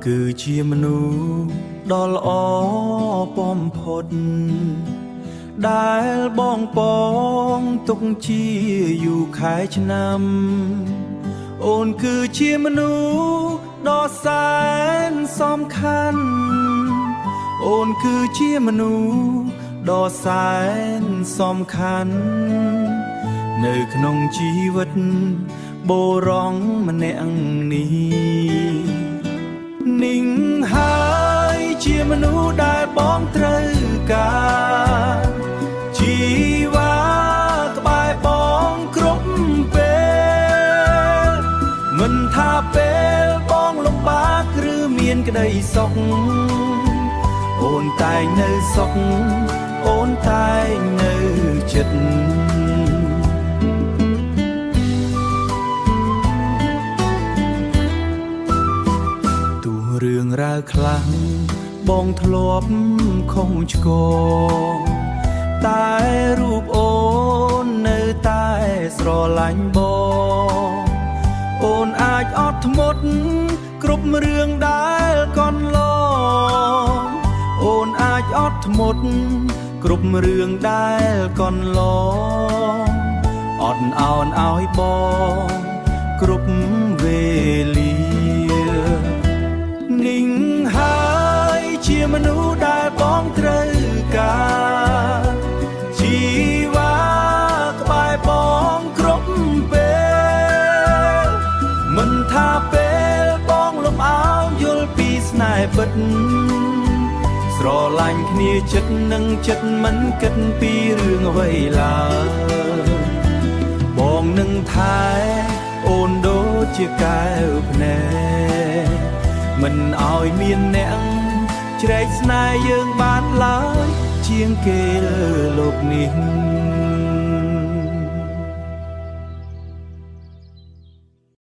គឺជាមនុស្សដ៏ល្អបំផុតដែលបងពងទុកជាយូរខែឆ្នាំអូនគឺជាមនុស្សដ៏សែនសំខាន់អូនគឺជាមនុស្សដ៏សែនសំខាន់នៅក្នុងជីវិតបុរសម្នាក់នេះនិងហើយជាមនុស្សដែលបងត្រូវការជីវ៉ាក្បែរបងគ្រប់ពេលមិនថាពេលបងលំបាកឬមានក្តីសុខអូនតែងនៅសុខអូនតែងនៅចិត្តរឿងរ៉ាវខ្លាំងបងធ្លាប់ខំឆ្កងតែរូបអូននៅតែស្រឡាញ់បងអូនអាចអត់ធ្មត់គ្រប់រឿងដែលកន្លងអូនអាចអត់ធ្មត់គ្រប់រឿងដែលកន្លងអត់ឱនឲ្យបងគ្រប់វេលានិងហើយជាមនុស្សដែលបងត្រូវការជីវ៉ាក្បែរបងគ្រប់ពេលមិនថាពេលបងលំអោនយល់ពីស្នេហ៍ពិតស្រឡាញ់គ្នាចិត្តនឹងចិត្តមិនគិតពីរឿងអ្វីឡើយបងនឹងថែអូនដូចជាកែវភ្នែកមិនឲ្យមានអ្នកជ្រែកស្នេហ៍យើងបានឡើយជាងគេលើលោកនេះ